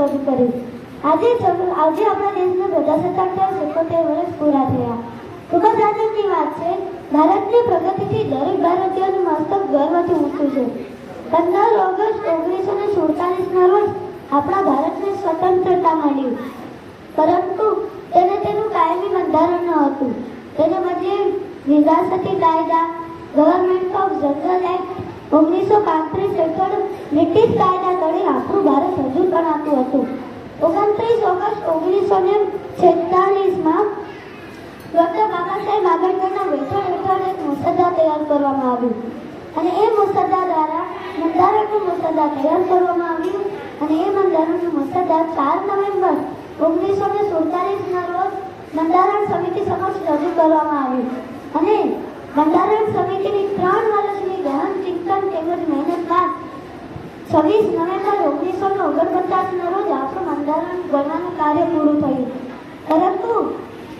રજૂ કર્યું। આજે આપણા દેશને પ્રજાસત્તાક થયા 77 વર્ષ પૂરા થયા। ખૂબ જ આનંદની વાત છે, ભારતની પ્રગતિથી દરેક ભારતીયનું મસ્તક ગર્વથી ઊંચું છે। 15 ઓગસ્ટ 1947ના રોજ આપણા ભારતને સ્વતંત્રતા મળી, પરંતુ તેને તેનું કાયમી બંધારણ ન હતું। તેને બદલે વિરાસતી કાયદા, ગવર્નમેન્ટ ઓફ જનરલ એક્ટ 1935 હેઠળ બ્રિટિશ કાયદા તળે આપણું ભારત રજૂ કરાતું હતું। 29 ઓગસ્ટ 1946માં ડોક્ટર બાબા સાહેબ આંબેડકરના વેચાણ હેઠળ એક મુસદ્દા તૈયાર કરવામાં આવ્યું અને એ મુસદ્દા દ્વારા બંધારણનું મુસદ્દા તૈયાર કરવામાં આવ્યું અને એ બંધારણનું મુસદ્દા 4 નવેમ્બર 1947ના રોજ બંધારણ સમિતિ સમક્ષ રજૂ કરવામાં આવ્યું અને બંધારણ સમિતિની 3 વર્ષની ગહન ચિંતન તેમજ મહેનત બાદ 26 નવેમ્બર 1949ના રોજ આપણું બંધારણ ઘડવાનું કાર્ય પૂરું થયું, પરંતુ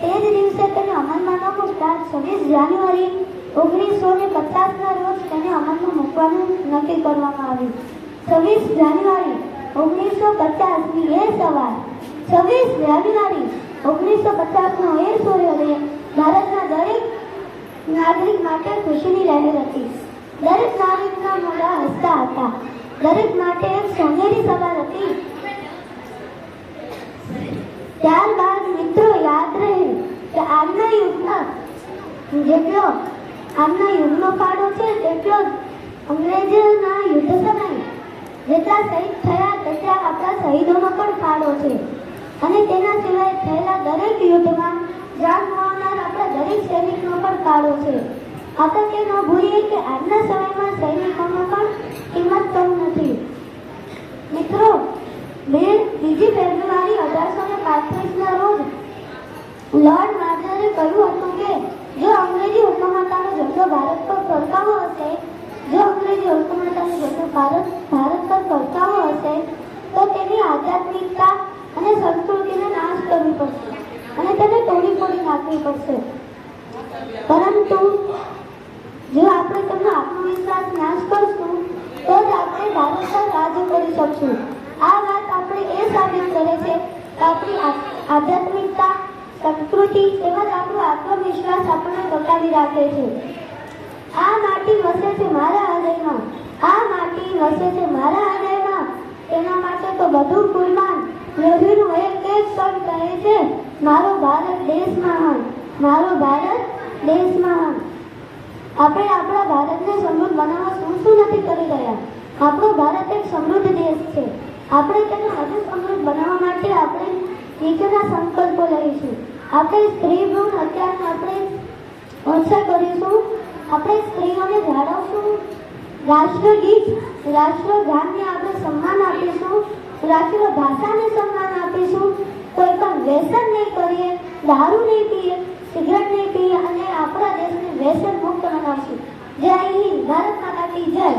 તે જ દિવસે તેને અમલમાં ન મૂકતા 26 જાન્યુઆરી 1950ના રોજ તેને અમલમાં મૂકવાનું નક્કી કરવામાં આવ્યું। 26 જાન્યુઆરી 1950ની એ સવાર, 26 જાન્યુઆરી 1950નો એ સૂર્યોદય ભારતના દરેક નાગરિક માટે ખુશીની લહેર હતી। દરેક નાગરિકના મોઢા હસતા હતા, દરેક માટે એક સોનેરી સવાર હતી। ત્યારબાદ મિત્રો યાદ રહે કે આજના યુગનો ફાળો છે તેટલો અંગ્રેજોના યુદ્ધ સમય જેટલા શહીદ થયા તેટલા આપણા શહીદોનો પણ ફાળો છે અને તેના સિવાય થયેલા દરેક યુદ્ધમાં જાન ગુમાવનાર આપણા દરેક સૈનિકનો પણ ફાળો છે। આપણે તે ન ભૂલીએ કે આજના સમયમાં સૈનિકોનો પણ કિંમત કમ નથી। મિત્રો, 2 ફેબ્રુઆરી 1835ના રોજ લોર્ડ માર્જરે કહ્યું હતું કે જો અંગ્રેજી હુકુમતનો ઝંડો ભારત પર ફરકાવો હશે, ભારત પર ફરકાવો હશે તો તેની આધ્યાત્મિકતા અને સંસ્કૃતિને નાશ કરવી પડશે અને તેને તોડી ફોડી નાખવી પડશે, પરંતુ જો આપણે તેમનો આત્મવિશ્વાસ નાશ કરશું તો જ આપણે ભારત પર રાજ્ય કરી શકશું। આ વાત આપણે એ સાબિત કરે છે કે આપણી આધ્યાત્મિકતા, સંસ્કૃતિ તેમજ આપણો આત્મવિશ્વાસ આપણને ટકાવી રાખે છે। આ માટી વસે છે મારા હૃદયમાં, આ માટી વસે છે મારા હૃદયમાં, તેના માટે તો બધું કુરબાન। લોહીનું એક એક કણ કહે છે મારો ભારત દેશ મહાન, મારો ભારત દેશ મહાન। આપણે આપણા ભારતને સમૃદ્ધ બનાવવા શું નથી કરી રહ્યા। આપણો ભારત એક સમૃદ્ધ દેશ છે, આપણે તેને વધુ સમૃદ્ધ બનાવવા માટે આપણે નીચેના સંકલ્પો લઈશું। આપણે સ્ત્રી ભ્રૂણ હત્યાને આપણે ઓછા કરીશું, આપણે સ્ત્રીઓને જાળવશું, રાષ્ટ્રગીત, રાષ્ટ્રગાનને આપણે સન્માન આપીશું, રાષ્ટ્રભાષાને સન્માન આપીશું, કોઈ પણ વ્યસન નહીં કરીએ, દારૂ નહીં પીએ, સિગરેટ નહીં પીએ અને આપણા દેશને વ્યસન મુક્ત બનાવશું। જય હિન્દ, ભારત માતા કી જય।